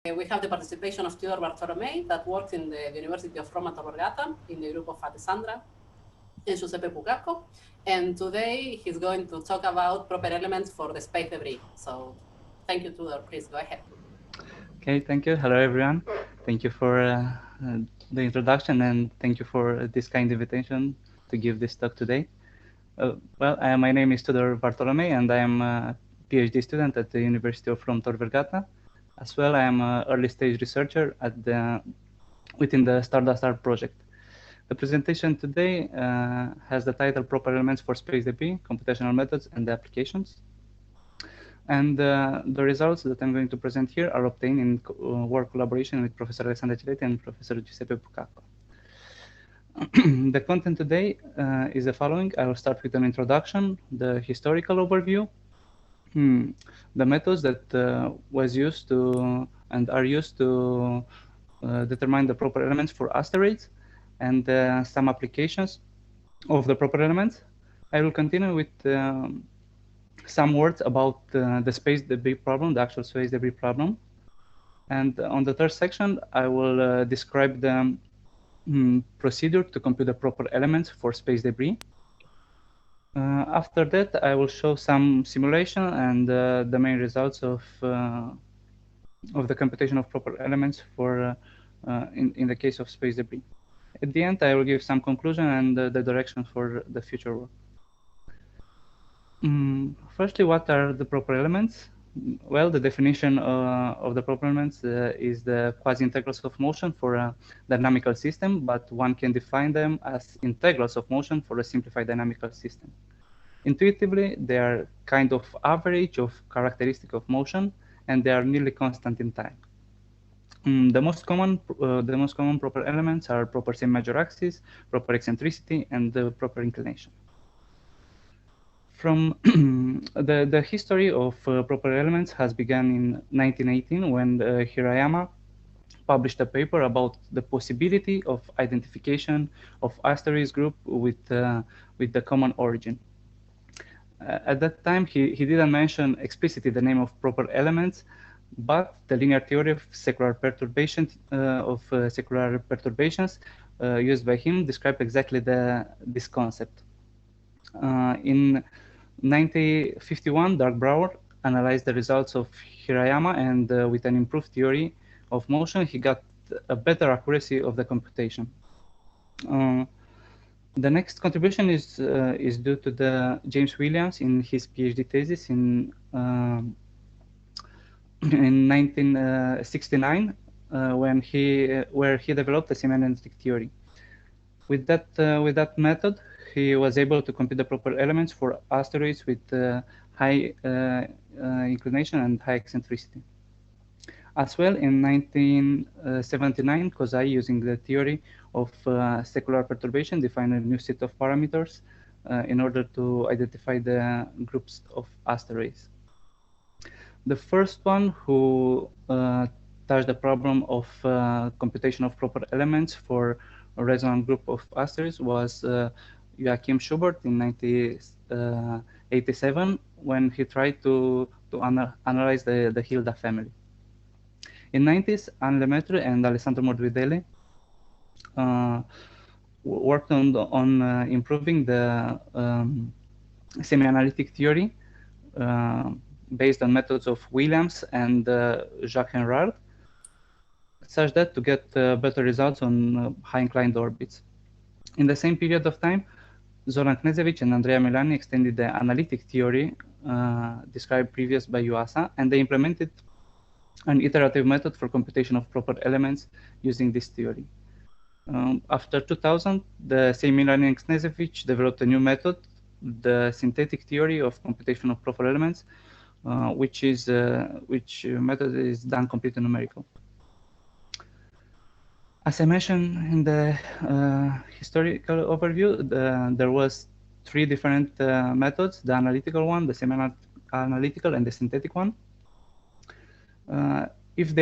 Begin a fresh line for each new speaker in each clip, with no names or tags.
We have the participation of Tudor Vartolomei that works in the University of Roma Tor Vergata in the group of Alessandra and Giuseppe Pucacco. And today he's going to talk about proper elements for the space debris. So thank you, Tudor. Please go ahead.
Okay, thank you. Hello, everyone. Thank you for the introduction, and thank you for this kind invitation to give this talk today. My name is Tudor Vartolomei, and I am a PhD student at the University of Roma Tor Vergata. As well, I am an early stage researcher within the Stardust Art project. The presentation today has the title Proper Elements for Space Debris, Computational Methods and Applications. And the results that I'm going to present here are obtained in work collaboration with Professor Alessandra Ciletti and Professor Giuseppe Pucacco. The content today is the following. I will start with an introduction, the historical overview, the methods that was used to and are used to determine the proper elements for asteroids, and some applications of the proper elements. I will continue with some words about the space debris problem, the actual space debris problem. And on the third section, I will describe the procedure to compute the proper elements for space debris. After that, I will show some simulation and the main results of the computation of proper elements for in the case of space debris. At the end, I will give some conclusion and the direction for the future work. Firstly, what are the proper elements? Well, the definition of the proper elements is the quasi-integrals of motion for a dynamical system, but one can define them as integrals of motion for a simplified dynamical system. Intuitively, they are kind of average of characteristic of motion, and they are nearly constant in time. The most common proper elements are proper same major axis, proper eccentricity, and the proper inclination. From the history of proper elements has begun in 1918 when Hirayama published a paper about the possibility of identification of asteroids group with the common origin. At that time, he didn't mention explicitly the name of proper elements, but the linear theory of secular perturbations used by him described exactly this concept. In 1951, Dark Brouwer analyzed the results of Hirayama, and with an improved theory of motion, he got a better accuracy of the computation. The next contribution is due to the James Williams in his PhD thesis in 1969, where he developed the semi-analytic theory. With that method, he was able to compute the proper elements for asteroids with high inclination and high eccentricity. As well, in 1979, Kozai, using the theory of secular perturbation, defined a new set of parameters in order to identify the groups of asteroids. The first one who touched the problem of computation of proper elements for a resonant group of asteroids was Joachim Schubert in 1987, when he tried to analyze the Hilda family. In the 90s, Anne Lemaitre and Alessandro Morbidelli worked on improving the semi-analytic theory based on methods of Williams and Jacques Henrard, such that to get better results on high inclined orbits. In the same period of time, Zoran Knežević and Andrea Milani extended the analytic theory described previously by Yuasa, and they implemented an iterative method for computation of proper elements using this theory. After 2000, the same Milani and Knežević developed a new method, the synthetic theory of computation of proper elements, which method is done completely numerical. As I mentioned in the historical overview, there was three different methods: the analytical one, the semi-analytical, and the synthetic one. If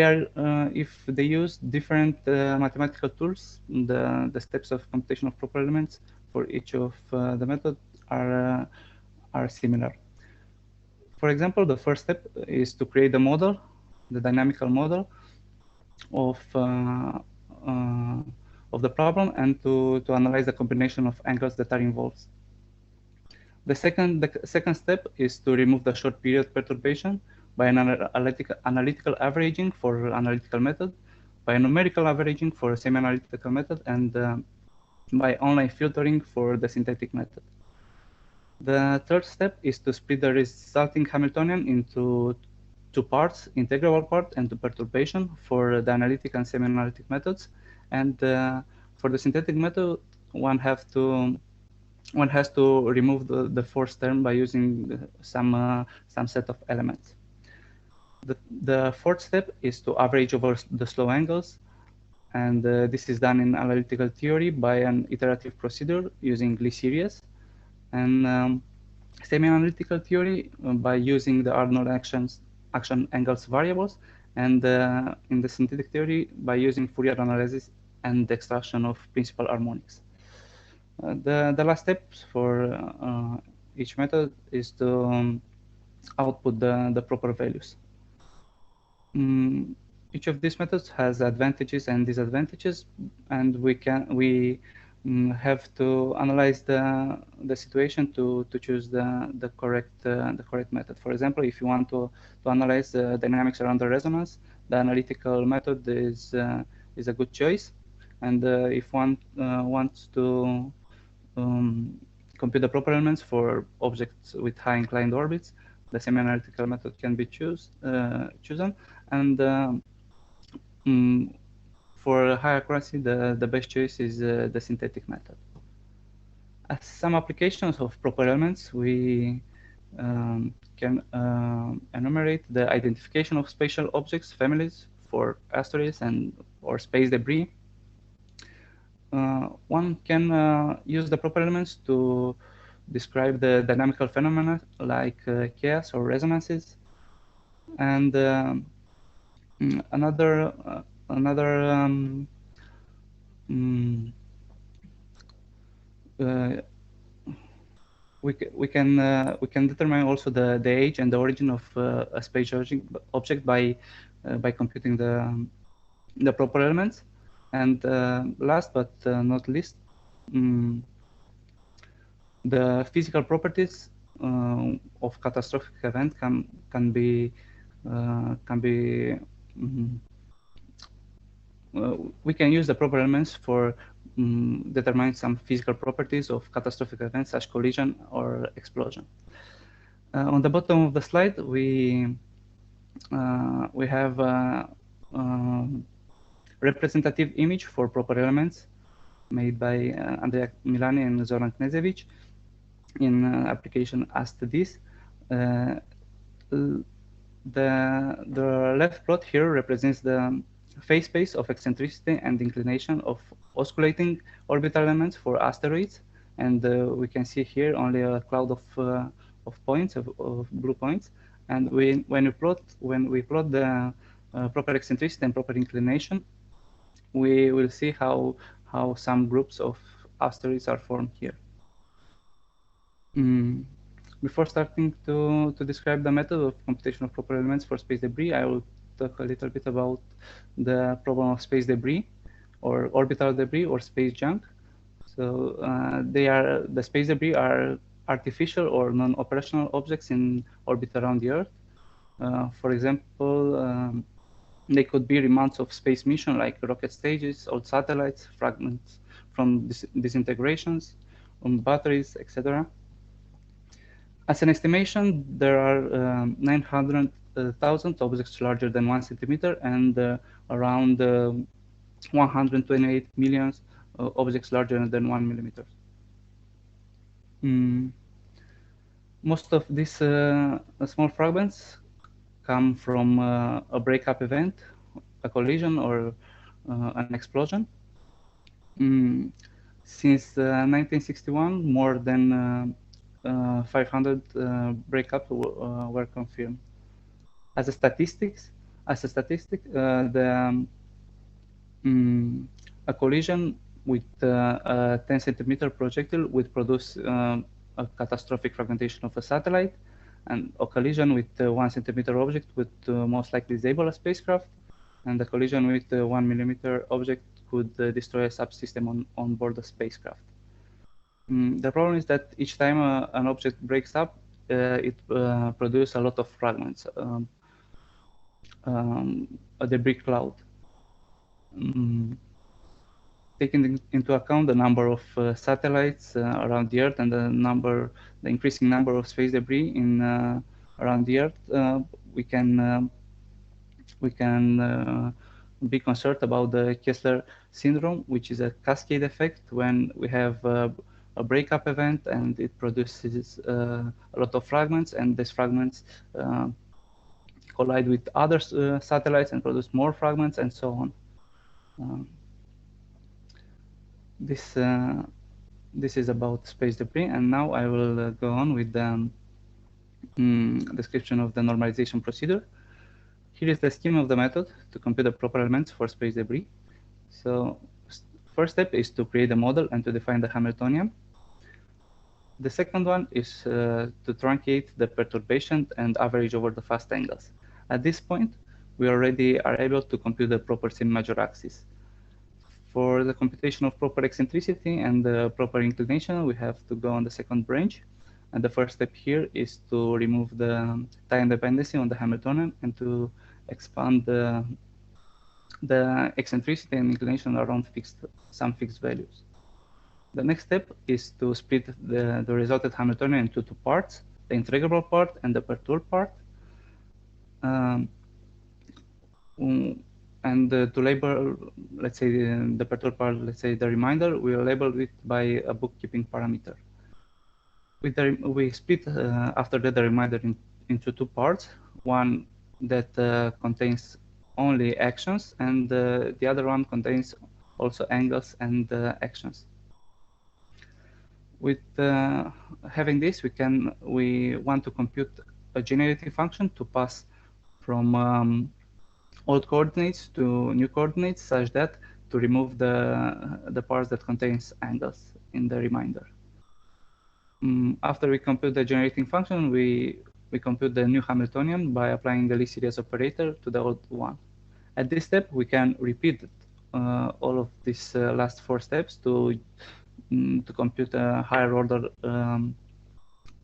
they use different mathematical tools, the steps of computation of proper elements for each of the methods are similar. For example, the first step is to create the model, the dynamical model, of uh, uh, of the problem and to analyze the combination of angles that are involved. The second step is to remove the short period perturbation by an analytical averaging for analytical method, by numerical averaging for semi-analytical method, and by online filtering for the synthetic method. The third step is to split the resulting Hamiltonian into two parts, integral part and the perturbation for the analytic and semi-analytic methods. And for the synthetic method, one has to remove the fourth term by using some set of elements. The fourth step is to average over the slow angles, and this is done in analytical theory by an iterative procedure using Lie series, and semi-analytical theory by using the Arnold action angles variables, and in the synthetic theory by using Fourier analysis and extraction of principal harmonics. The last steps for each method is to output the proper values. Each of these methods has advantages and disadvantages, and we have to analyze the situation to choose the correct method. For example, if you want to analyze the dynamics around the resonance, the analytical method is a good choice. And if one wants to compute the proper elements for objects with high inclined orbits, the semi-analytical method can be chosen. And for high accuracy, the best choice is the synthetic method. As some applications of proper elements, we can enumerate the identification of spatial objects families for asteroids or space debris. One can use the proper elements to describe the dynamical phenomena like chaos or resonances. And another we can determine also the age and the origin of a spatial object by computing the proper elements. And last but not least, the physical properties of catastrophic event can be we can use the proper elements for determining some physical properties of catastrophic events such collision or explosion. On the bottom of the slide, we have a representative image for proper elements made by Andrea Milani and Zoran Knežević in application ASTDIS. The left plot here represents the phase space of eccentricity and inclination of oscillating orbital elements for asteroids, and we can see here only a cloud of points, of blue points. And when we plot the proper eccentricity and proper inclination, we will see how some groups of asteroids are formed here. Before starting to describe the method of computation of proper elements for space debris, I will talk a little bit about the problem of space debris, or orbital debris, or space junk. So the space debris are artificial or non-operational objects in orbit around the Earth. For example, they could be remnants of space mission like rocket stages, old satellites, fragments from disintegrations, batteries, etc. As an estimation, there are 900,000 objects larger than 1 centimeter and around 128 million objects larger than 1 millimeter. Most of these small fragments come from a breakup event, a collision, or an explosion. Since 1961, more than 500 breakups were confirmed. As a statistic, a collision with a 10 centimeter projectile would produce a catastrophic fragmentation of a satellite, and a collision with 1 centimeter object would most likely disable a spacecraft, and the collision with the 1 millimeter object could destroy a subsystem on board a spacecraft. The problem is that each time an object breaks up, it produces a lot of fragments, a debris cloud. Taking into account the number of satellites around the Earth and the increasing number of space debris around the Earth, we can be concerned about the Kessler syndrome, which is a cascade effect when we have a breakup event and it produces a lot of fragments, and these fragments collide with other satellites and produce more fragments, and so on. This is about space debris, and now I will go on with the description of the normalization procedure. Here is the scheme of the method to compute the proper elements for space debris. So first step is to create a model and to define the Hamiltonian. The second one is to truncate the perturbation and average over the fast angles. At this point, we already are able to compute the proper semi-major axis. For the computation of proper eccentricity and the proper inclination, we have to go on the second branch. And the first step here is to remove the time dependency on the Hamiltonian and to expand the eccentricity and inclination around some fixed values. The next step is to split the resulted Hamiltonian into two parts, the integrable part and the perturbed part. And to label, let's say, the perturbed part, let's say the remainder, we'll label it by a bookkeeping parameter. We split after that the remainder into two parts, one that contains only actions, and the other one contains also angles and actions. With having this, we want to compute a generating function to pass from old coordinates to new coordinates, such that to remove the parts that contains angles in the remainder. After we compute the generating function, we compute the new Hamiltonian by applying the least series operator to the old one. At this step, we can repeat all of these last four steps to compute a higher order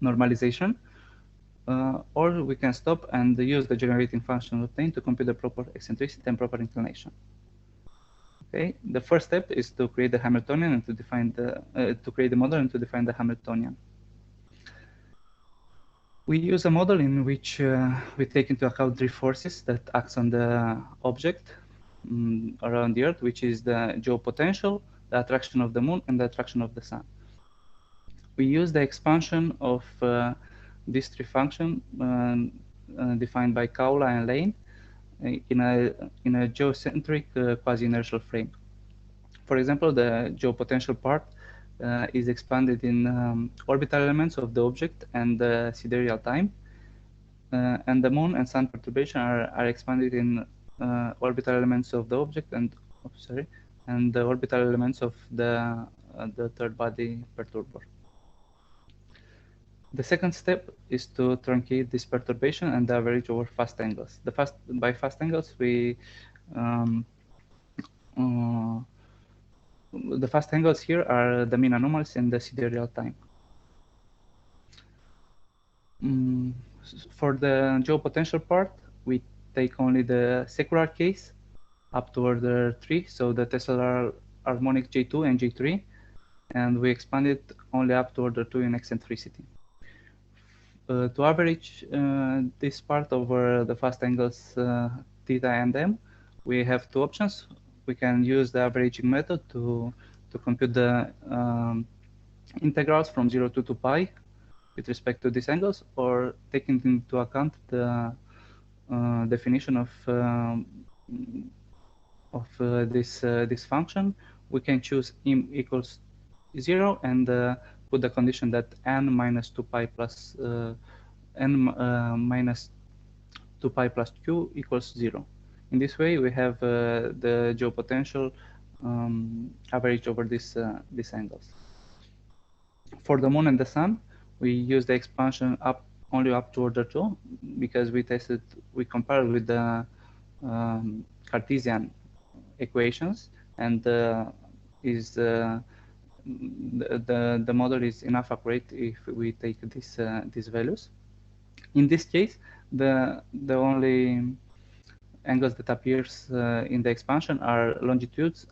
normalization, or we can stop and use the generating function obtained to compute the proper eccentricity and proper inclination. Okay, the first step is to create the Hamiltonian and to define to create the model and to define the Hamiltonian. We use a model in which we take into account three forces that act on the object around the Earth, which is the geopotential, the attraction of the Moon, and the attraction of the Sun. We use the expansion of these three functions defined by Kaula and Lane in a geocentric quasi-inertial frame. For example, the geopotential part is expanded in orbital elements of the object and the sidereal time, and the Moon and Sun perturbation are expanded in orbital elements of the object and the orbital elements of the third body perturber. The second step is to truncate this perturbation and average over fast angles. By fast angles, the fast angles here are the mean anomalies and the sidereal time. For the geopotential part, we take only the secular case up to order 3, so the tessellal harmonic J2 and J3, and we expand it only up to order 2 in eccentricity. To average this part over the fast angles theta and m, we have two options. We can use the averaging method to compute the integrals from 0 to 2 pi with respect to these angles, or taking into account the definition of this function, we can choose m equals 0 and put the condition that n minus 2 pi plus minus 2 pi plus q equals 0. In this way, we have the geopotential average over these angles. For the Moon and the Sun, we use the expansion only up to order 2 because we compared with the Cartesian equations, and is the model is enough accurate if we take these values. In this case, the only angles that appears in the expansion are longitudes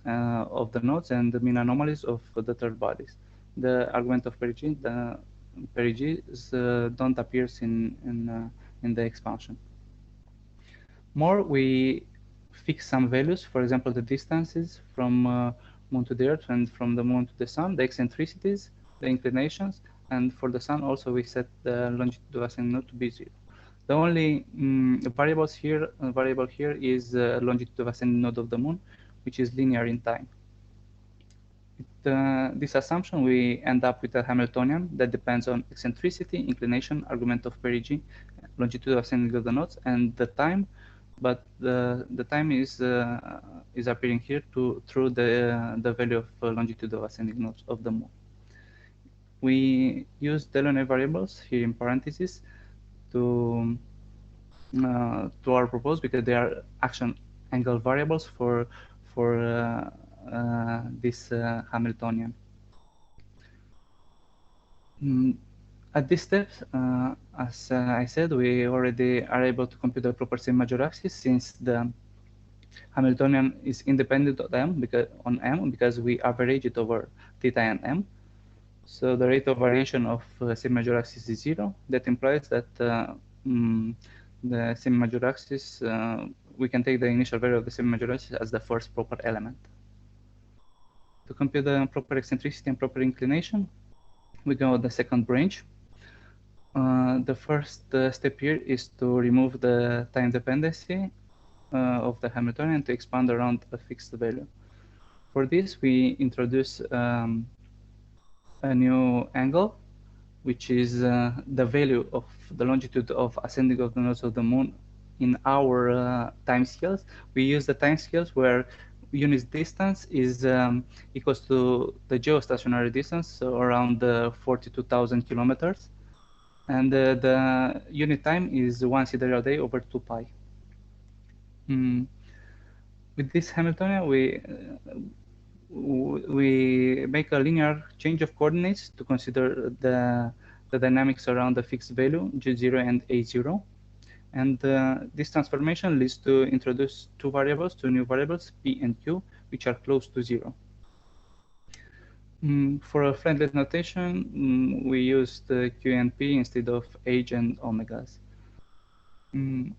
of the nodes and the mean anomalies of the third bodies. The argument of perigee, the perigees don't appear in the expansion. More, we fix some values, for example, the distances from Moon to the Earth and from the Moon to the Sun, the eccentricities, the inclinations, and for the Sun also we set the longitude of ascending node to be 0. The only variable here is longitude of ascending node of the Moon, which is linear in time. With this assumption, we end up with a Hamiltonian that depends on eccentricity, inclination, argument of perigee, longitude of ascending of the nodes, and the time. But the time is appearing here through the value of longitude of ascending nodes of the Moon. We use Delaunay variables here in parentheses to our proposal because they are action angle variables for this Hamiltonian. At this step, as I said, we already are able to compute the proper semi-major axis since the Hamiltonian is independent of M because we average it over theta and M. So the rate of variation of semi-major axis is 0. That implies that the semi-major axis, we can take the initial value of the semi-major axis as the first proper element. To compute the proper eccentricity and proper inclination, we go with the second branch. The first step here is to remove the time dependency of the Hamiltonian to expand around a fixed value. For this, we introduce a new angle, which is the value of the longitude of ascending of the nodes of the Moon in our time scales. We use the time scales where unit distance is equals to the geostationary distance, so around 42,000 kilometers. And the unit time is 1 sidereal day over 2 pi. With this Hamiltonian, we make a linear change of coordinates to consider the dynamics around the fixed value, G0 and A0. And this transformation leads to introduce two new variables, P and Q, which are close to 0. For a friendless notation, we use the Q and P instead of H and omegas. In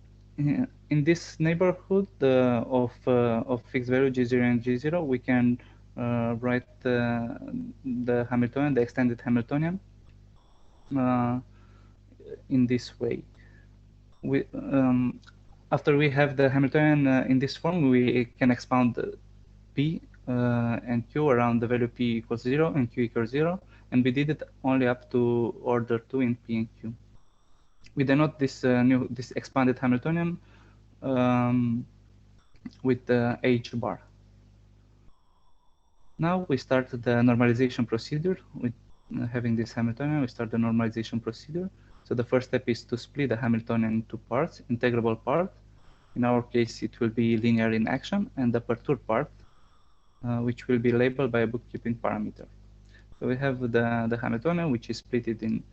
this neighborhood of fixed value G0 and G0, we can write the Hamiltonian, the extended Hamiltonian, in this way. After we have the Hamiltonian in this form, we can expound P and Q around the value P equals 0 and Q equals 0, and we did it only up to order 2 in P and Q. We denote this expanded Hamiltonian with the H bar. Now we start the normalization procedure. With having this Hamiltonian, we start the normalization procedure. So the first step is to split the Hamiltonian into parts, integrable part. In our case, it will be linear in action, and the perturbed part, which will be labeled by a bookkeeping parameter. So we have the Hamiltonian, which is split in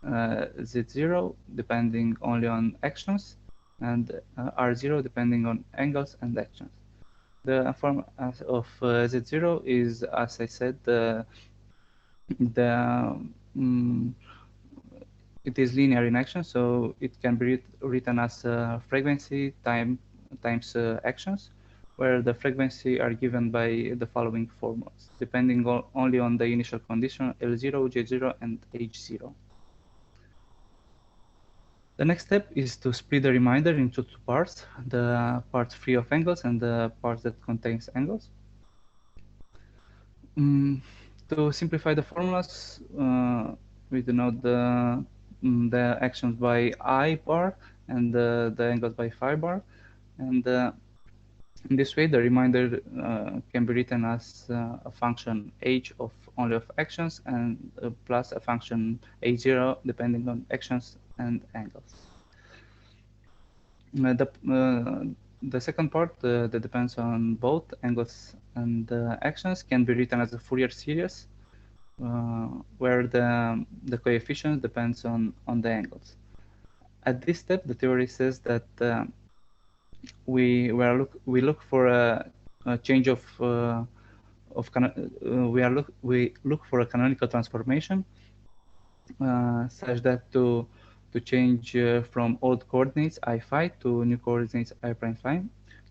Z0 depending only on actions, and R0 depending on angles and actions. The form of Z0 is, as I said, it is linear in action, so it can be written as frequency times actions, where the frequency are given by the following formulas, depending only on the initial condition L0, J0, and H0. The next step is to split the remainder into two parts, the part free of angles and the part that contains angles. To simplify the formulas, we denote the actions by I bar and the angles by phi bar. And in this way, the remainder can be written as a function h of only of actions and plus a function h0 depending on actions and angles. The second part that depends on both angles and actions can be written as a Fourier series, where the coefficient depends on the angles. At this step, the theory says that we look for a change of we look for a canonical transformation such that to change from old coordinates I phi to new coordinates I prime phi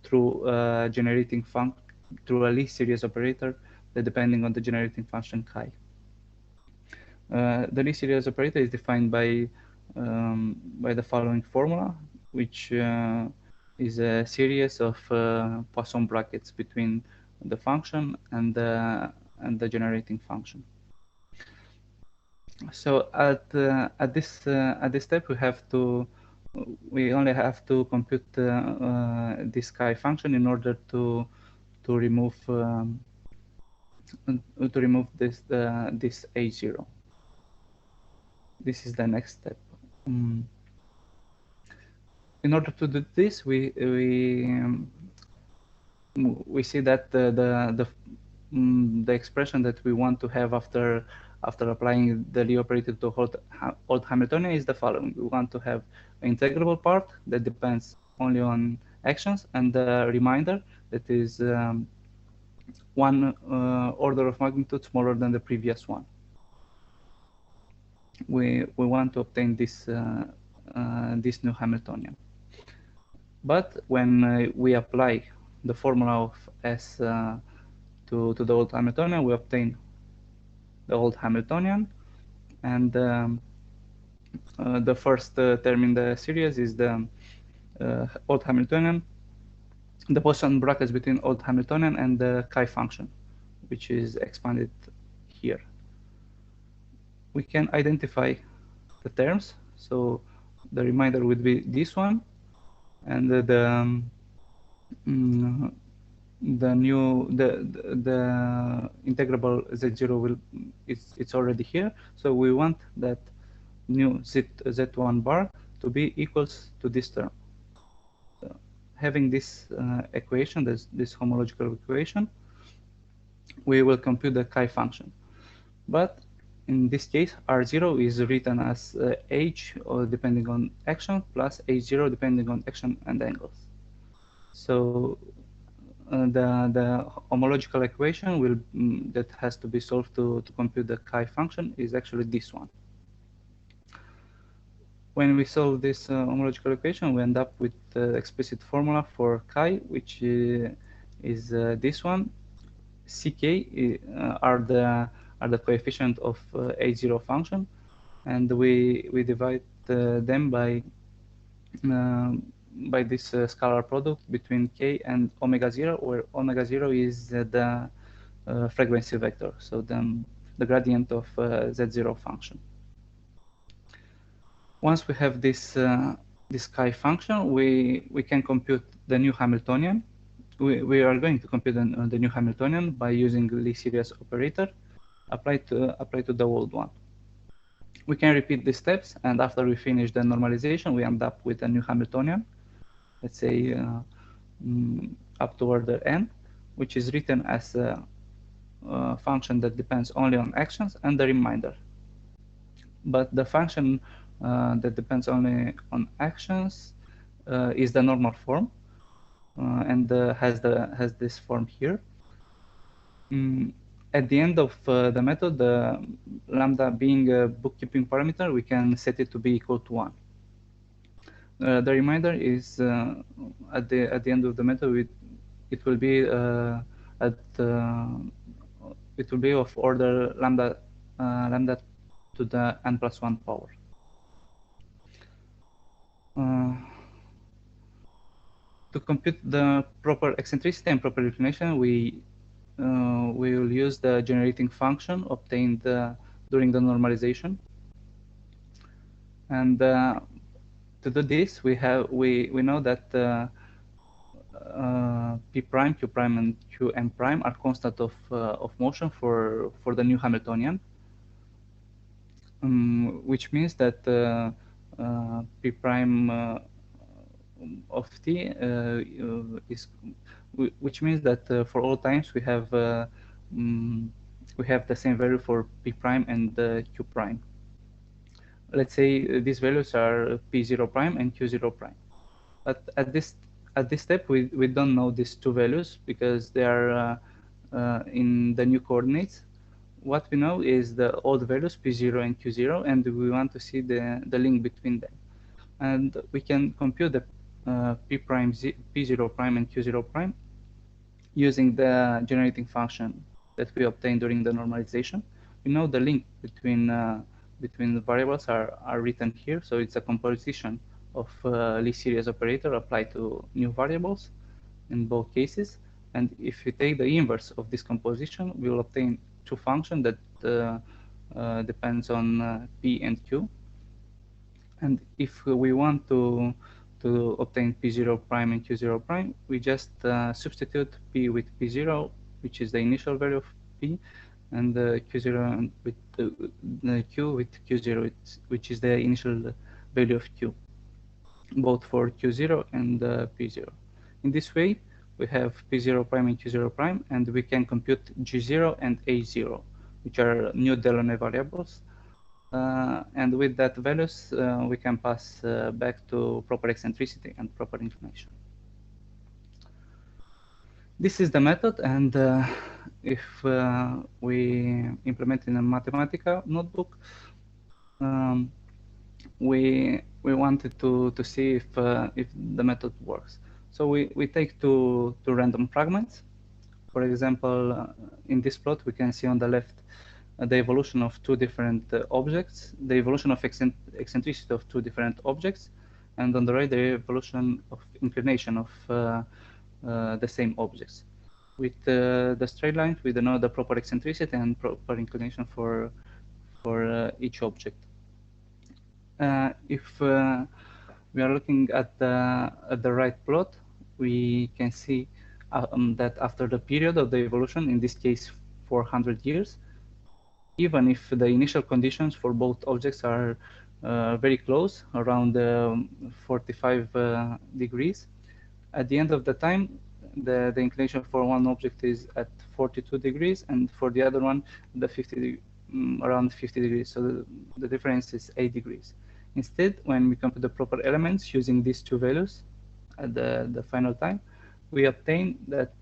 through generating through a Lie series operator that depending on the generating function chi. The Lie series operator is defined by the following formula, which is a series of Poisson brackets between the function and the generating function. So at this step we only have to compute this chi function in order to remove this A0. This is the next step. In order to do this, we see that the expression that we want to have after applying the Lie operator to old Hamiltonian is the following. We want to have an integrable part that depends only on actions and the remainder that is one order of magnitude smaller than the previous one. We want to obtain this new Hamiltonian. But when we apply the formula of S to the old Hamiltonian, we obtain the old Hamiltonian, and the first term in the series is the old Hamiltonian, the Poisson brackets between old Hamiltonian and the chi function, which is expanded here. We can identify the terms, so the remainder would be this one, and the integrable z0 it's already here, so we want that new z1 bar to be equals to this term. So having this equation, this homological equation, we will compute the chi function. But in this case, R0 is written as h or depending on action plus h0 depending on action and angles. So the homological equation that has to be solved to compute the chi function is actually this one. When we solve this homological equation, we end up with the explicit formula for chi, which is this one. Ck are the coefficient of h0 function, and we divide them by this scalar product between k and omega 0, where omega 0 is the frequency vector, so the gradient of z0 function. Once we have this chi function, we can compute the new Hamiltonian. We are going to compute the new Hamiltonian by using Lie series operator applied to the old one. We can repeat these steps, and after we finish the normalization, we end up with a new Hamiltonian, let's say up to order n, which is written as a function that depends only on actions and the remainder. But the function that depends only on actions is the normal form, and has this form here. At the end of the method, the lambda being a bookkeeping parameter, we can set it to be equal to 1. The remainder is at the end of the method. It will be of order lambda to the n+1 power. To compute the proper eccentricity and proper inclination, we will use the generating function obtained during the normalization. And to do this, we know that p prime, q prime, and qm prime are constant of motion for the new Hamiltonian, which means that p prime of t is, which means that for all times we have the same value for p prime and q prime. Let's say these values are p0 prime and q0 prime. But at this step, we don't know these two values because they are in the new coordinates. What we know is the old values p0 and q0, and we want to see the link between them. And we can compute the p0 prime and q0 prime using the generating function that we obtained during the normalization. We know the link between the variables are written here, so it's a composition of least series operator applied to new variables in both cases. And if we take the inverse of this composition, we will obtain two functions that depends on p and q. And if we want to obtain p0 prime and q0 prime, we just substitute p with p0, which is the initial value of p, and q0 with the q with q0, which is the initial value of q, both for q0 and p0. In this way, we have p0 prime and q0 prime, and we can compute g0 and a0, which are new Delaunay variables. And with that values, we can pass back to proper eccentricity and proper inclination. This is the method, and if we implement in a Mathematica notebook, we wanted to see if the method works. So we take two random fragments. For example, in this plot, we can see on the left the evolution of two different objects, the evolution of eccentricity of two different objects, and on the right, the evolution of inclination of the same objects. With the straight lines, we denote the proper eccentricity and proper inclination for each object. If we are looking at the right plot, we can see that after the period of the evolution, in this case 400 years, even if the initial conditions for both objects are very close, around 45 degrees, at the end of the time, the inclination for one object is at 42 degrees, and for the other one, around 50 degrees. So the difference is 8 degrees. Instead, when we compute the proper elements using these two values at the final time, we obtain that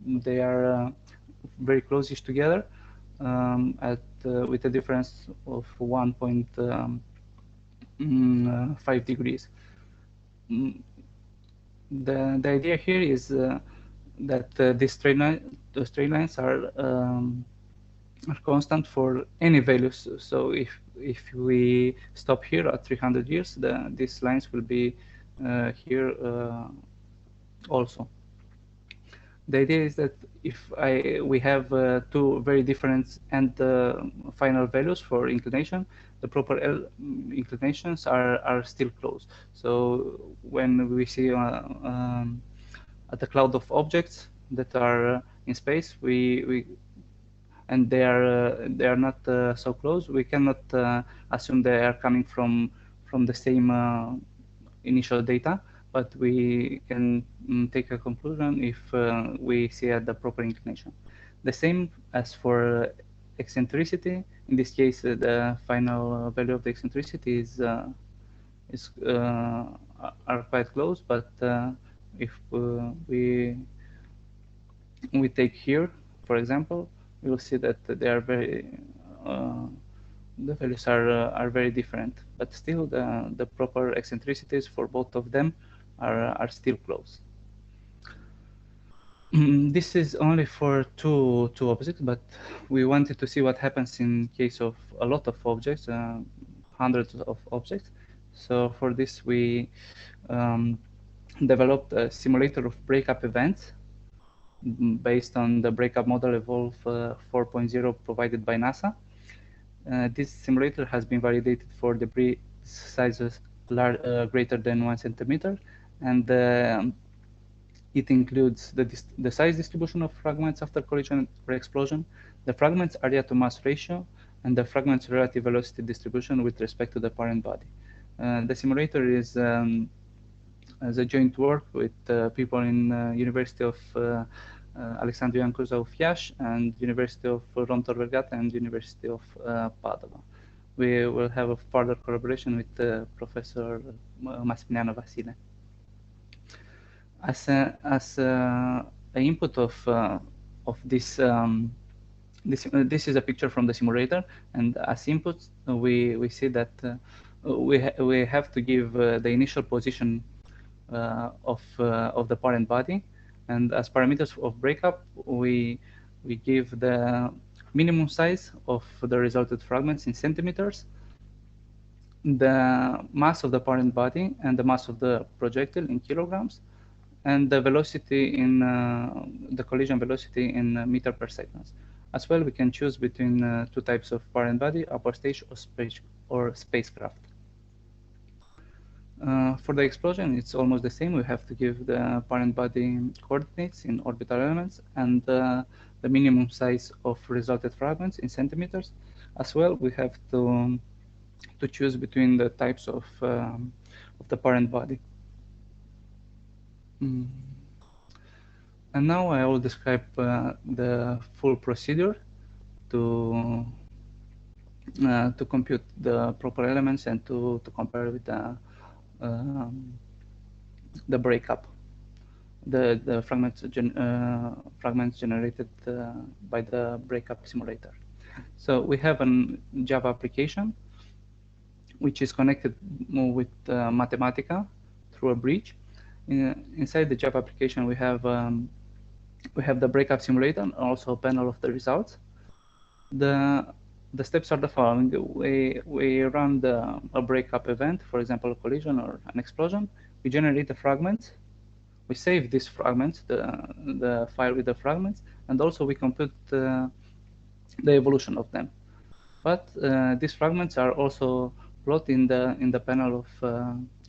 they are very close-ish together, with a difference of 1.5 degrees. The idea here is that the straight lines are constant for any values. So if we stop here at 300 years, these lines will be here also. The idea is that if we have two very different and final values for inclination, the proper inclinations are still close. So when we see at the cloud of objects that are in space, and they are not so close, we cannot assume they are coming from the same initial data, but we can take a conclusion if we see at the proper inclination. The same as for eccentricity. In this case, the final value of the eccentricity are quite close, but if we take here, for example, we will see that they are very the values are very different, but still the proper eccentricities for both of them are still close. This is only for two objects, but we wanted to see what happens in case of a lot of objects, hundreds of objects. So for this, we developed a simulator of breakup events based on the breakup model Evolve 4.0 provided by NASA. This simulator has been validated for debris sizes greater than 1 centimeter, and it includes the size distribution of fragments after collision or explosion, the fragments area to mass ratio, and the fragments relative velocity distribution with respect to the parent body. The simulator is as a joint work with people in University of Alexandria Curză Fiaș and University of Rome Tor Vergata and University of Padova. We will have a further collaboration with Professor Massimiliano Vasile. As an input of this, this is a picture from the simulator, and as input we see that we have to give the initial position of the parent body, and as parameters of breakup we give the minimum size of the resulted fragments in centimeters, the mass of the parent body and the mass of the projectile in kilograms, and the velocity in the collision velocity in meter per second. As well, we can choose between two types of parent body, upper stage or spacecraft. For the explosion, it's almost the same. We have to give the parent body coordinates in orbital elements and the minimum size of resulted fragments in centimeters. As well, we have to choose between the types of the parent body. And now I will describe the full procedure to compute the proper elements and to compare with the breakup, the fragments generated by the breakup simulator. So we have a Java application which is connected with Mathematica through a bridge. Inside the Java application, we have the breakup simulator and also a panel of the results. The steps are the following. We run a breakup event, for example, a collision or an explosion. We generate the fragments. We save these fragments, the file with the fragments, and also we compute the evolution of them. But these fragments are also plotted in the panel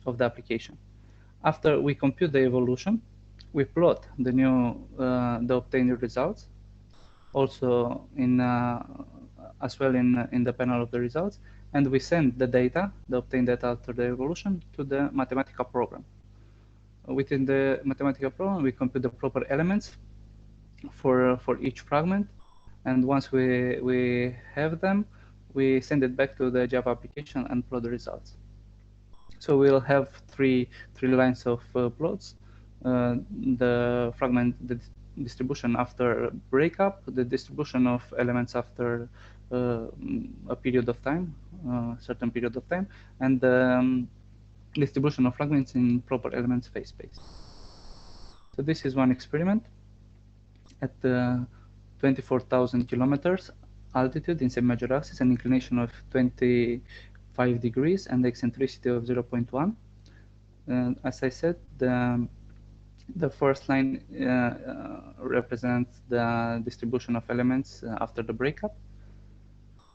of the application. After we compute the evolution, we plot the obtained results, also as well in the panel of the results, and we send the data, the obtained data after the evolution, to the Mathematica program. Within the Mathematica program, we compute the proper elements for each fragment, and once we have them, we send it back to the Java application and plot the results. So we'll have three lines of plots: the fragment, the distribution after breakup, the distribution of elements after a period of time, certain period of time, and the distribution of fragments in proper elements phase space. So this is one experiment at 24,000 kilometers altitude in semi-major axis, an inclination of 25 degrees and the eccentricity of 0.1. As I said, the first line represents the distribution of elements after the breakup.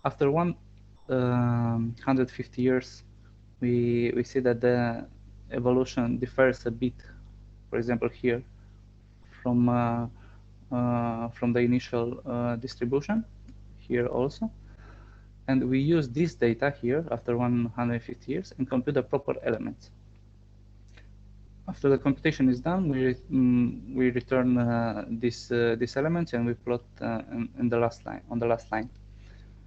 After 150 years, we see that the evolution differs a bit, for example, here, from the initial distribution, here also. And we use this data here after 150 years and compute the proper elements. After the computation is done, we return these elements and we plot in the last line, on the last line.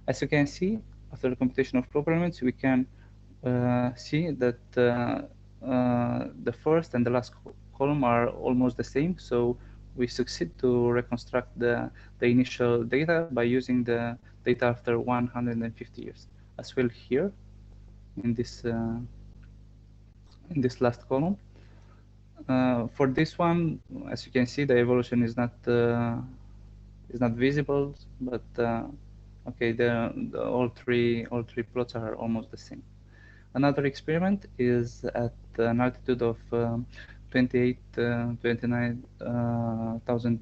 As you can see, after the computation of proper elements, we can see that the first and the last column are almost the same. So we succeed to reconstruct the initial data by using the data after 150 years. As well here, in this last column. For this one, as you can see, the evolution is not visible, but okay, all three plots are almost the same. Another experiment is at an altitude of 29,000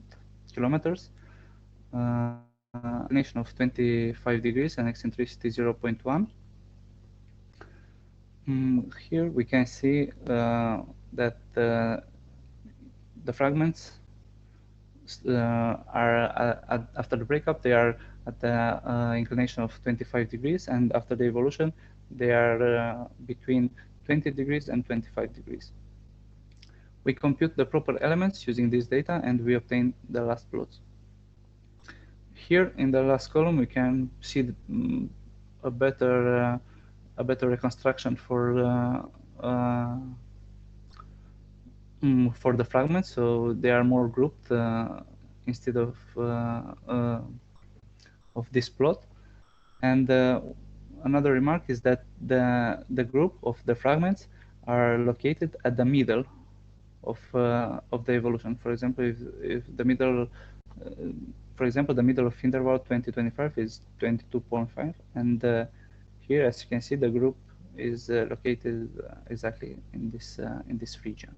kilometers, inclination of 25 degrees and eccentricity 0.1. Here we can see that the fragments are after the breakup, they are at the inclination of 25 degrees, and after the evolution, they are between 20 degrees and 25 degrees. We compute the proper elements using this data, and we obtain the last plots. Here in the last column, we can see a better reconstruction for the fragments. So they are more grouped instead of this plot. And another remark is that the group of the fragments are located at the middle of the evolution. For example, if the middle, for example, the middle of interval 2025 is 22.5, and here, as you can see, the group is located exactly in this region.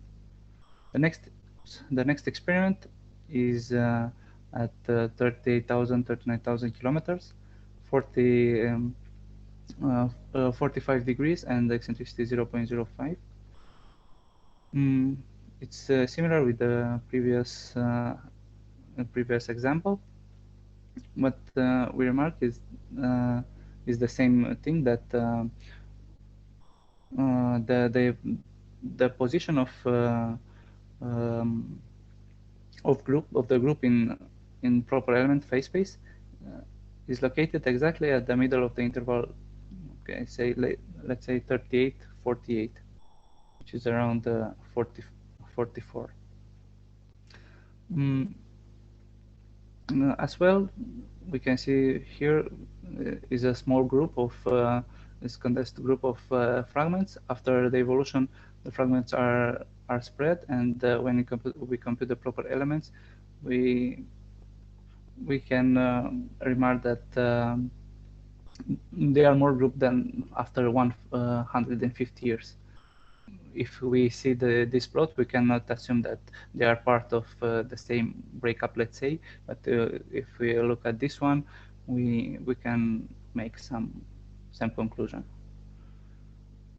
The next experiment is at 38,000, 39,000 kilometers, 45 degrees, and the eccentricity 0.05. It's similar with the previous example. What we remark is the same thing, that the position of the group in proper element phase space is located exactly at the middle of the interval. Okay, let's say 38, 48, which is around 44. As well, we can see here is a small group of this condensed group of fragments. After the evolution, the fragments are spread, and when we compute the proper elements, we can remark that they are more grouped than after 150 years. If we see this plot, we cannot assume that they are part of the same breakup, let's say. But if we look at this one, we can make some conclusion.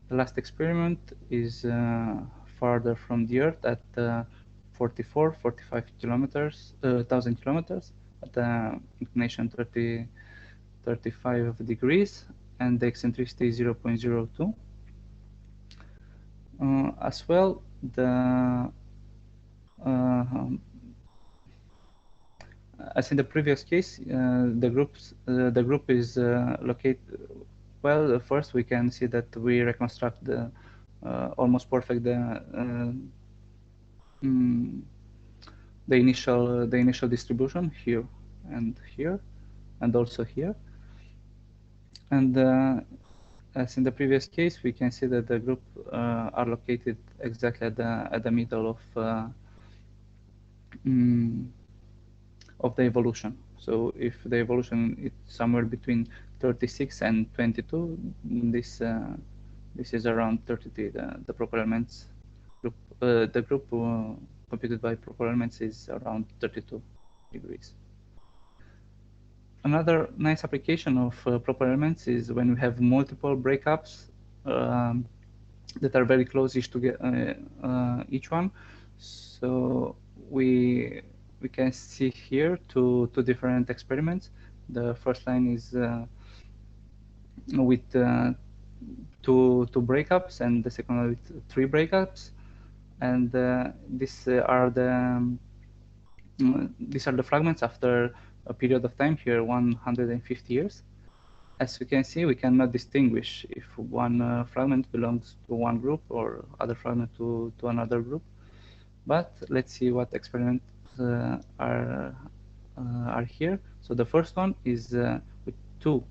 The last experiment is farther from the Earth at 45 thousand kilometers at the inclination 35 degrees, and the eccentricity 0.02. As well, as in the previous case, the group is located. Well, first we can see that we reconstruct the almost perfect the initial distribution here and here, and also here. And as in the previous case, we can see that the group are located exactly at the middle of the evolution. So if the evolution is somewhere between 36 and 22, this is around 33. The proper elements group, the group computed by proper elements is around 32 degrees. Another nice application of proper elements is when we have multiple breakups that are very close each one. So we can see here two different experiments. The first line is with two breakups, and the second one with 3 breakups. And these are the fragments after a period of time, here 150 years. As you can see, we cannot distinguish if one fragment belongs to one group or other fragment to another group. But let's see what experiments are here. So the first one is with two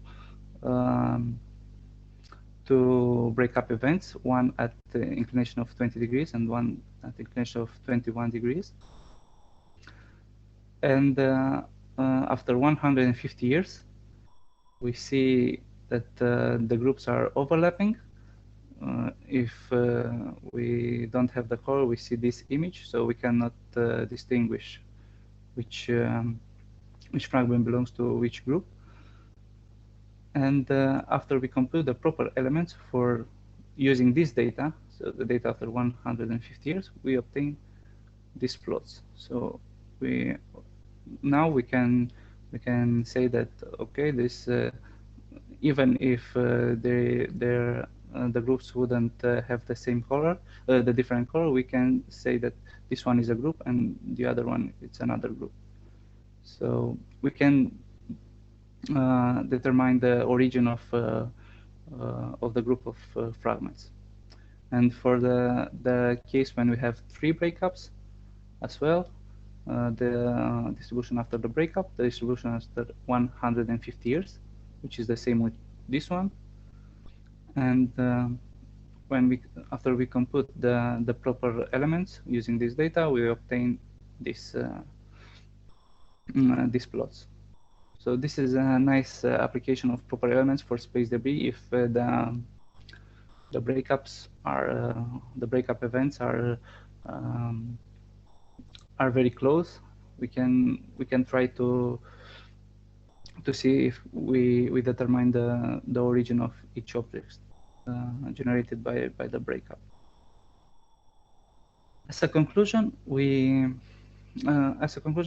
breakup events, one at the inclination of 20 degrees and one at the inclination of 21 degrees. And after 150 years, we see that the groups are overlapping. If we don't have the color, we see this image, so we cannot distinguish which fragment belongs to which group. And after we compute the proper elements for using this data, so the data after 150 years, we obtain these plots. So now we can say that, okay, this even if their the groups wouldn't have the same color, the different color, we can say that this one is a group and the other one it's another group. So we can determine the origin of the group of fragments. And for the case when we have 3 breakups as well, the distribution after the breakup, the distribution after 150 years, which is the same with this one. And after we compute the proper elements using this data, we obtain this these plots. So this is a nice application of proper elements for space debris if the breakups are the breakup events are very close. We can try to see if we determine the origin of each object generated by the breakup. As a conclusion,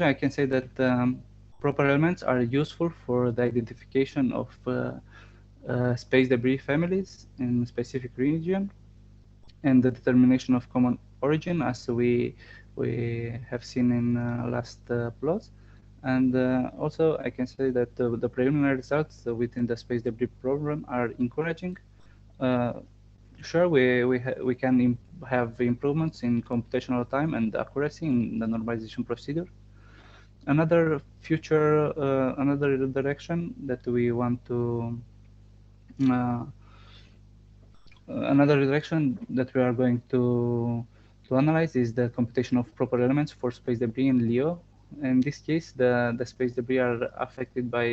I can say that proper elements are useful for the identification of space debris families in a specific region and the determination of common origin, as we have seen in last plots. And also, I can say that the preliminary results within the space debris program are encouraging. Sure, we can have improvements in computational time and accuracy in the normalization procedure. Another direction that we want to another direction that we are going to analyze is the computation of proper elements for space debris in LEO. In this case, the space debris are affected by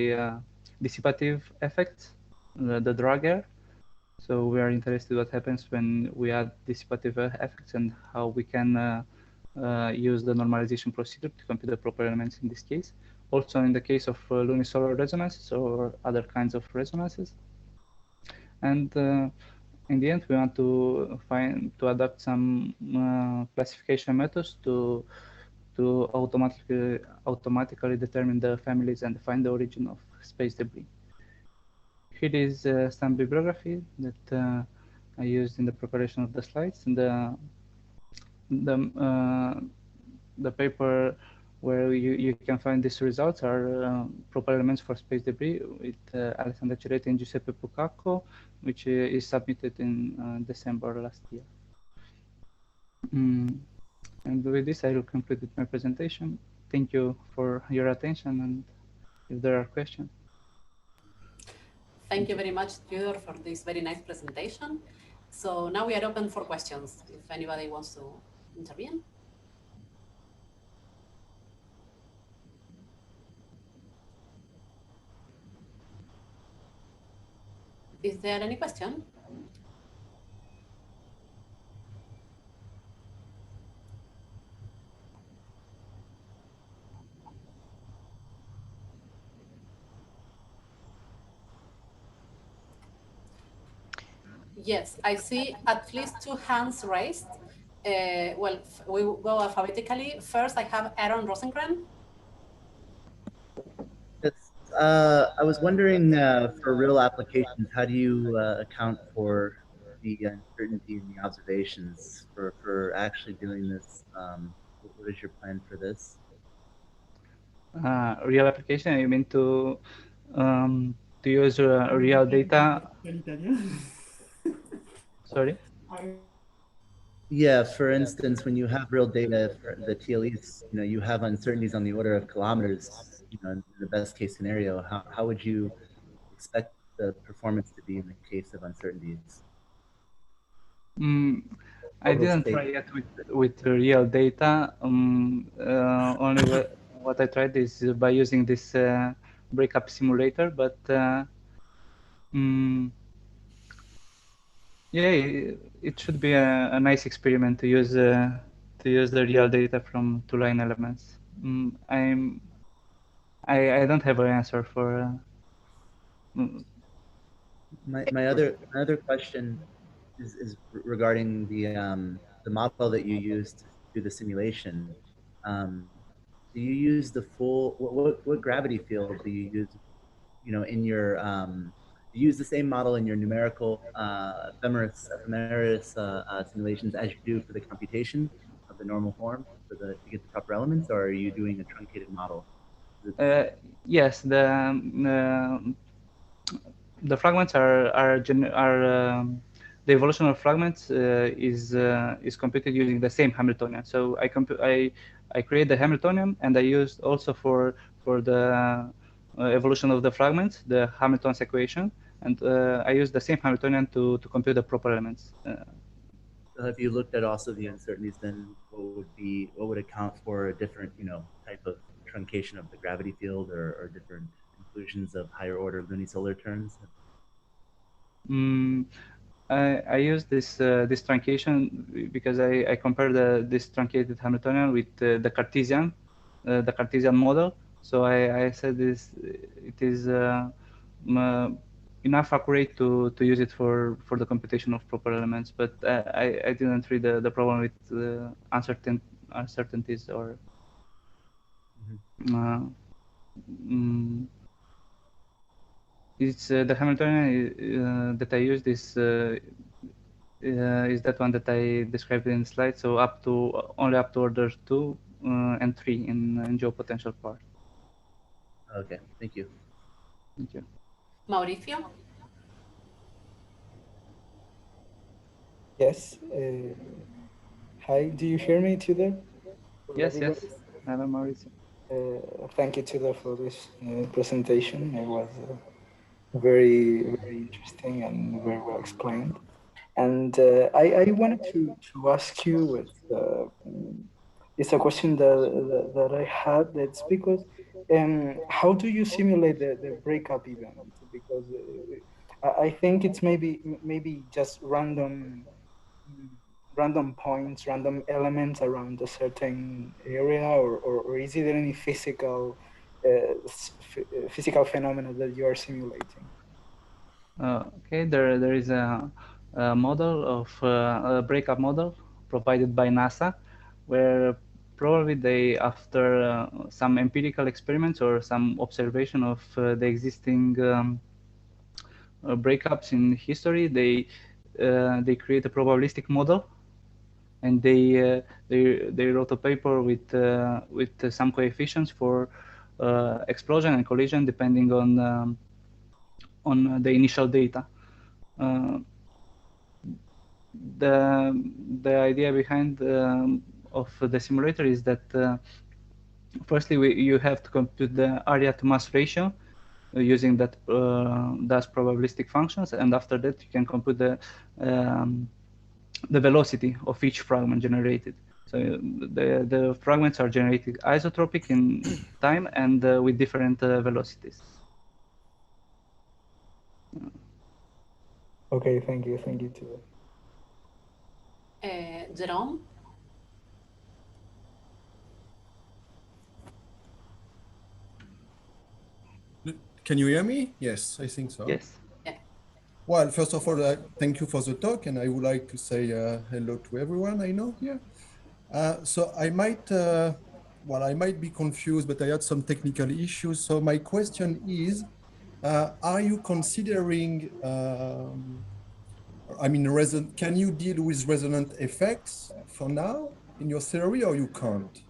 dissipative effects, the drag error. So we are interested what happens when we add dissipative effects and how we can use the normalization procedure to compute the proper elements in this case. Also in the case of lunisolar resonances or other kinds of resonances. And in the end, we want to adapt some classification methods to automatically determine the families and find the origin of space debris. Here is some bibliography that I used in the preparation of the slides. And the paper where you can find these results are proper elements for space debris with Alessandra Cerretti and Giuseppe Pucacco, which is submitted in December last year. And with this, I will conclude with my presentation. Thank you for your attention, and if there are questions.
Thank you very much, Tudor, for this very nice presentation. So now we are open for questions, if anybody wants to intervene. Is there any question? Yes, I see at least 2 hands raised. Well, we will go alphabetically. First, I have Aaron Rosengren.
Yes, I was wondering for real applications, how do you account for the uncertainty in the observations for actually doing this? What is your plan for this?
Real application, you mean to use real data? Sorry?
Yeah, for instance, when you have real data for the TLEs, you have uncertainties on the order of kilometers, in the best case scenario. How would you expect the performance to be in the case of uncertainties?
I didn't try yet with real data. Only what I tried is by using this breakup simulator, but yeah, it should be a nice experiment to use the real data from 2-line elements. I don't have an answer for.
My other question is regarding the model that you used to do the simulation. Do you use the full what gravity field do you use? In your use the same model in your numerical ephemeris simulations as you do for the computation of the normal form to get the proper elements, or are you doing a truncated model?
Yes, the fragments are the evolution of fragments is computed using the same Hamiltonian. So I create the Hamiltonian, and I used also for the evolution of the fragments the Hamilton's equation, and I use the same Hamiltonian to compute the proper elements.
So have you looked at also the uncertainties? Then what would account for a different type of truncation of the gravity field, or different inclusions of higher order lunisolar terms?
I use this truncation because I compare this truncated Hamiltonian with the Cartesian model. So I said it is enough accurate to use it for the computation of proper elements. But I didn't read the problem with uncertainties or. It's the Hamiltonian that I used is that one that I described in the slide. So only up to order 2 and 3 in geopotential part.
Okay, thank you.
Thank you.
Mauricio?
Yes. Hi, do you hear me, Tudor?
Yes. Hello, Mauricio.
Thank you, Tudor, for this presentation. It was very, very interesting and very well explained. And I wanted to ask you it's a question that I had. That's because how do you simulate the breakup event? Because I think it's maybe just random points, random elements around a certain area, or is there any physical phenomena that you are simulating?
Okay, there is a model of a breakup model provided by NASA, where probably they, after some empirical experiments or some observation of the existing breakups in history, they create a probabilistic model, and they wrote a paper with some coefficients for explosion and collision depending on the initial data. The idea behind of the simulator is that firstly you have to compute the area to mass ratio using that those probabilistic functions, and after that you can compute the velocity of each fragment generated. So the fragments are generated isotropic in time and with different velocities.
Okay, thank you too.
Jerome?
Can you hear me? Yes, I think so.
Yes.
Yeah.
Well, first of all, thank you for the talk, and I would like to say hello to everyone I know here. So I might be confused, but I had some technical issues. So my question is, are you considering, can you deal with resonant effects for now in your theory, or you can't?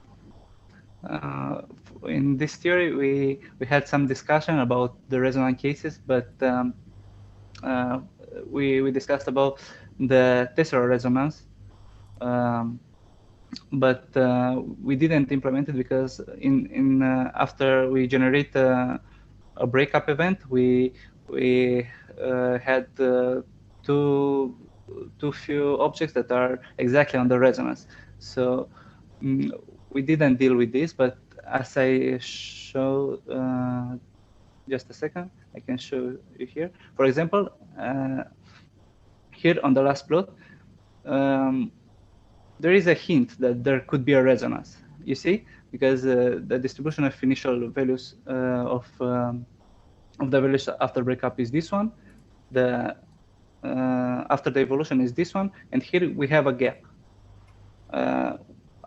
In this theory, we had some discussion about the resonant cases, but we discussed about the tesseract resonance, but we didn't implement it because after we generate a breakup event, we had too few objects that are exactly on the resonance. So we didn't deal with this, but as I show, just a second, I can show you here. For example, here on the last plot, there is a hint that there could be a resonance. You see, because the distribution of initial values of the values after breakup is this one. The after the evolution is this one, and here we have a gap.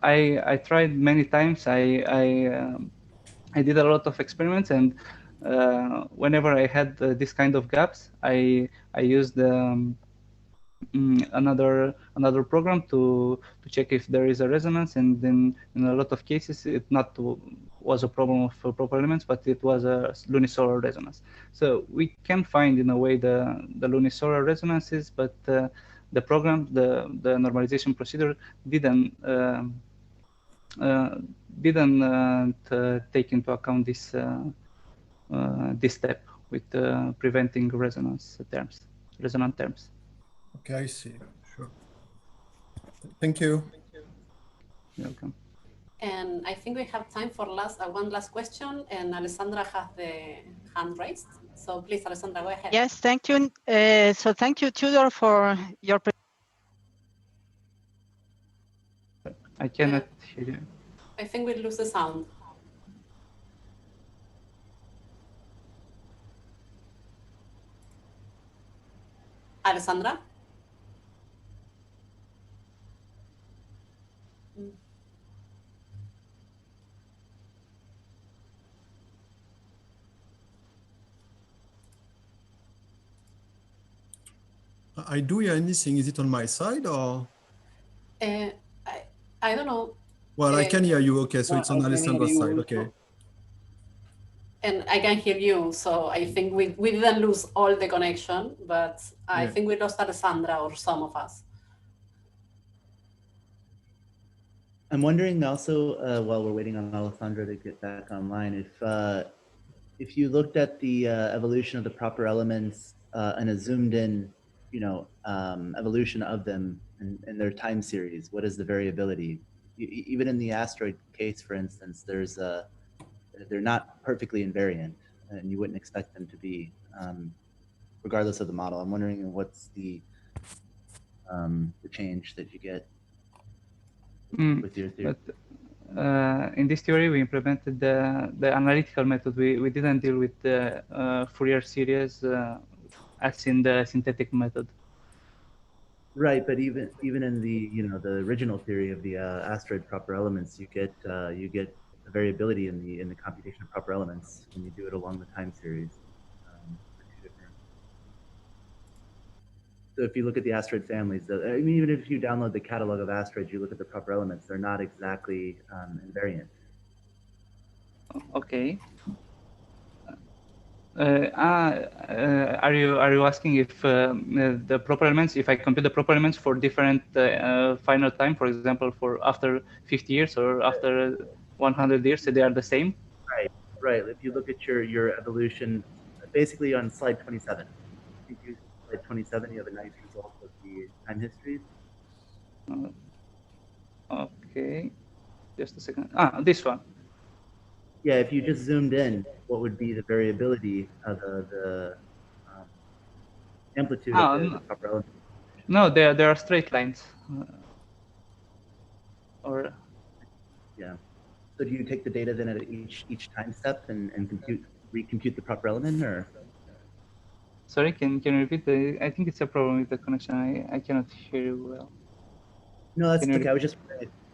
I tried many times. I did a lot of experiments, and whenever I had this kind of gaps, I used another program to check if there is a resonance, and then in a lot of cases it not was a problem of proper elements, but it was a lunisolar resonance. So we can find in a way the lunisolar resonances, but the program, the normalization procedure didn't take into account this this step with preventing resonance terms, resonant terms.
Okay, I see. Sure. Thank you.
You're welcome.
And I think we have time for one last question, and Alessandra has the hand raised. So please, Alessandra, go ahead.
Yes, thank you. So thank you, Tudor, for your
I cannot hear you.
I think we lose the sound. Alessandra?
I do hear anything. Is it on my side or?
I don't know.
Well, I can hear you. Okay, so
No,
it's on
I can hear
Alessandra's
you
side.
also.
Okay.
And I can hear you, so I think we didn't lose all the connection, but I think we lost Alessandra or some of us.
I'm wondering also, while we're waiting on Alessandra to get back online, if you looked at the evolution of the proper elements and a zoomed in, evolution of them and their time series, what is the variability? Even in the asteroid case, for instance, they're not perfectly invariant, and you wouldn't expect them to be, regardless of the model. I'm wondering what's the change that you get with your theory.
But in this theory, we implemented the analytical method. We didn't deal with the Fourier series as in the synthetic method.
Right, but even in the the original theory of the asteroid proper elements, you get a variability in the computation of proper elements when you do it along the time series. So if you look at the asteroid families, I mean, even if you download the catalog of asteroids, you look at the proper elements, they're not exactly invariant.
Okay. Are you asking if the proper elements, if I compute the proper elements for different final time, for example, for after 50 years or after 100 years, they are the same?
Right. If you look at your evolution, basically on slide 27. I think you slide 27, you have a nice result of the time histories.
Okay, just a second. This one.
Yeah, if you just zoomed in, what would be the variability of the amplitude of the proper element?
No, there are straight lines.
Yeah. So do you take the data then at each time step and recompute the proper element, or?
Sorry, can you repeat? I think it's a problem with the connection. I cannot hear you well.
No, that's okay. I was just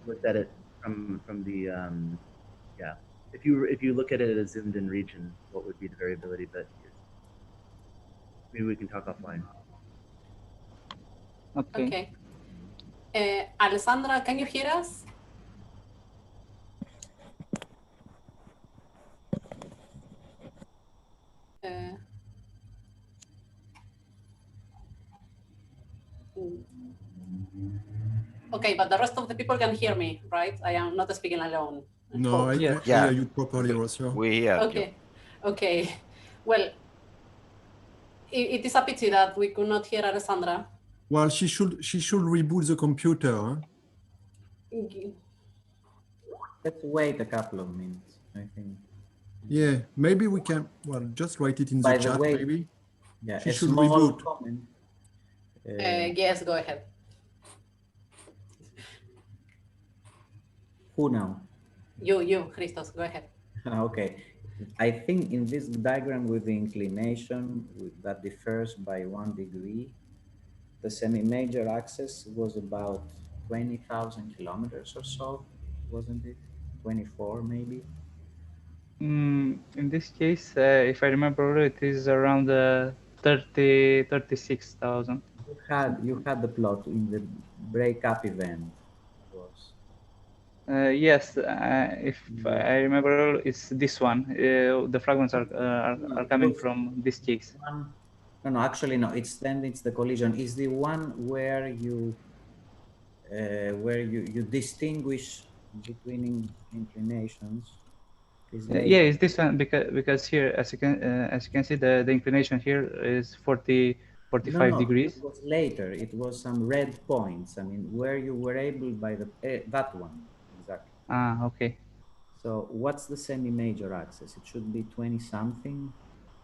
looked at it from the yeah. If you look at it at a zoomed in region, what would be the variability? But maybe we can talk offline.
Okay.
Alessandra, can you hear us? Okay, but the rest of the people can hear me, right? I am not speaking alone.
No, I hear you properly, Rocio.
We hear
you. Okay. Well, it is a pity that we could not hear Alessandra.
Well, she should reboot the computer. Huh?
Let's wait a couple of minutes, I think.
Yeah, maybe we can, well, just write it in the chat, maybe.
Yeah,
she should reboot.
Comment.
Yes, go ahead.
Who now?
You, Christos, go ahead.
Okay. I think in this diagram with the inclination that differs by 1 degree, the semi-major axis was about 20,000 kilometers or so, wasn't it? 24 maybe?
In this case, if I remember, it is around 36,000.
You had the plot in the breakup event. It was.
Yes, if
Yeah.
I remember, it's this one. The fragments are
No, it
coming
was
from this case.
one. No, actually, no. It's the collision. It's the one where you distinguish between inclinations. Is
Yeah,
later.
it's this one because here, as you can see, the inclination here is 45
No,
degrees.
it was later. It was some red points. I mean, where you were able by the that one exactly.
Ah, okay.
So what's the semi-major axis? It should be 20 something.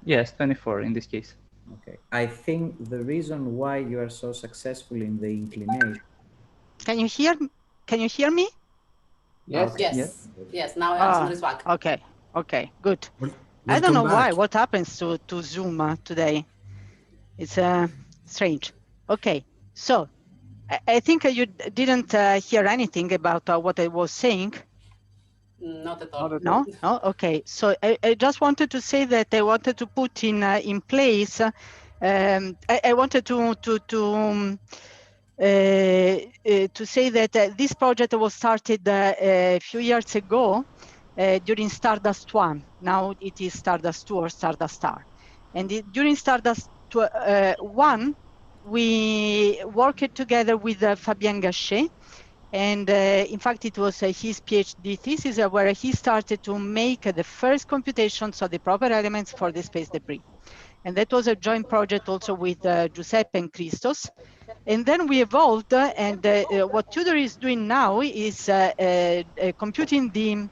Yes, 24 in this case.
Okay. I think the reason why you are so successful in the inclination.
Can you hear? Can you hear me?
Yes.
Okay.
Yes. Yes. Now Alessandro is back.
Okay. Okay. Good. I
Welcome
don't know why.
back.
What happens to Zoom today? It's strange. Okay. So I think you didn't hear anything about what I was saying.
Not at all.
No. No. Okay. So I just wanted to say that I wanted to put in place. I wanted to say that this project was started a few years ago during Stardust 1. Now it is Stardust 2 or Stardust Star. And during Stardust 1, we worked together with Fabien Gachet. And in fact, it was his PhD thesis where he started to make the first computations of the proper elements for the space debris. And that was a joint project also with Giuseppe and Christos. And then we evolved, and what Tudor is doing now is computing the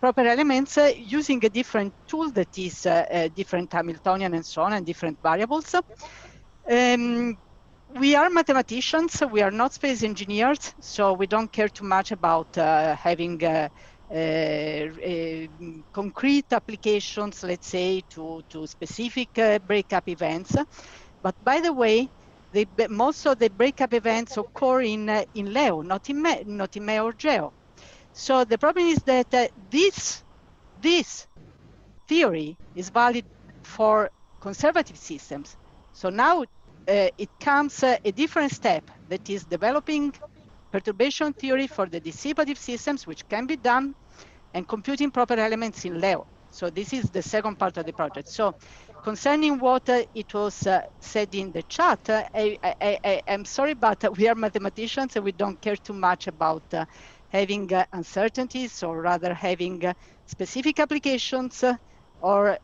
proper elements using a different tool that is different Hamiltonian and so on, and different variables. We are mathematicians, we are not space engineers, so we don't care too much about having concrete applications, let's say, to specific breakup events. But by the way, most of the breakup events occur in Leo, not in Me or Geo. So the problem is that this theory is valid for conservative systems. So now it comes a different step, that is developing perturbation theory for the dissipative systems, which can be done, and computing proper elements in Leo. So this is the second part of the project. So concerning what it was said in the chat, I'm sorry, but we are mathematicians and we don't care too much about having uncertainties, or rather having specific applications, or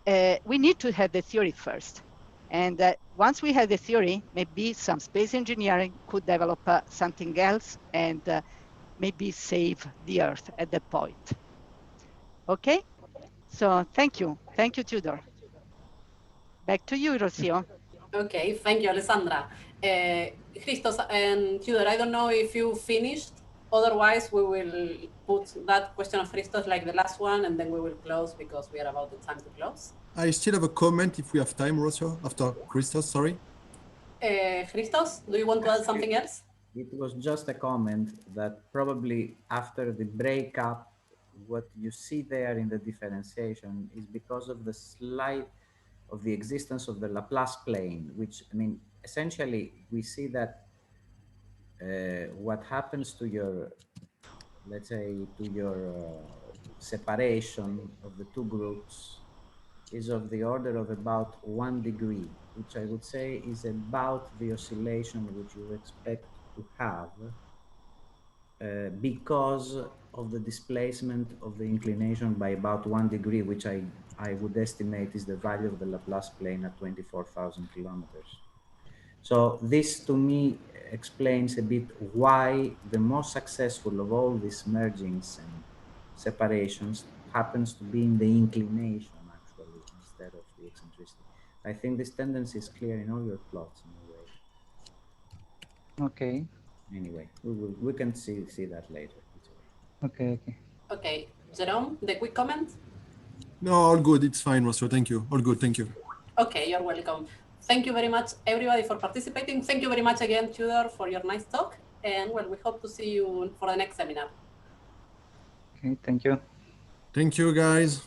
we need to have the theory first. And once we have the theory, maybe some space engineering could develop something else and maybe save the Earth at that point. Okay, so thank you, Tudor. Back to you, Rocio.
Okay, thank you, Alessandra. Christos and Tudor, I don't know if you finished. Otherwise, we will put that question of Christos like the last one, and then we will close because we are about the time to close.
I still have a comment if we have time, Rocio, after Christos, sorry.
Christos, do you want to add something else?
It was just a comment that probably after the breakup, what you see there in the differentiation is because of the slight of the existence of the Laplace plane, which, I mean, essentially we see that what happens to your, let's say, to your separation of the two groups is of the order of about 1 degree, which I would say is about the oscillation which you expect to have because of the displacement of the inclination by about 1 degree, which I would estimate is the value of the Laplace plane at 24,000 kilometers. So this to me explains a bit why the most successful of all these mergings and separations happens to be in the inclination actually instead of the eccentricity. I think this tendency is clear in all your plots in a way.
Okay.
Anyway, we can see that later.
Okay.
Okay, Jerome, the quick comment?
No, all good. It's fine, Rocio. Thank you. All good. Thank you.
Okay, you're welcome. Thank you very much, everybody, for participating. Thank you very much again, Tudor, for your nice talk. And well, we hope to see you for the next seminar.
Okay, thank you.
Thank you, guys.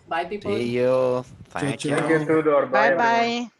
Bye, people.
See you.
Ciao,
Thank you.
ciao.
Thank you, Tudor. Bye,
Bye
everyone.
bye.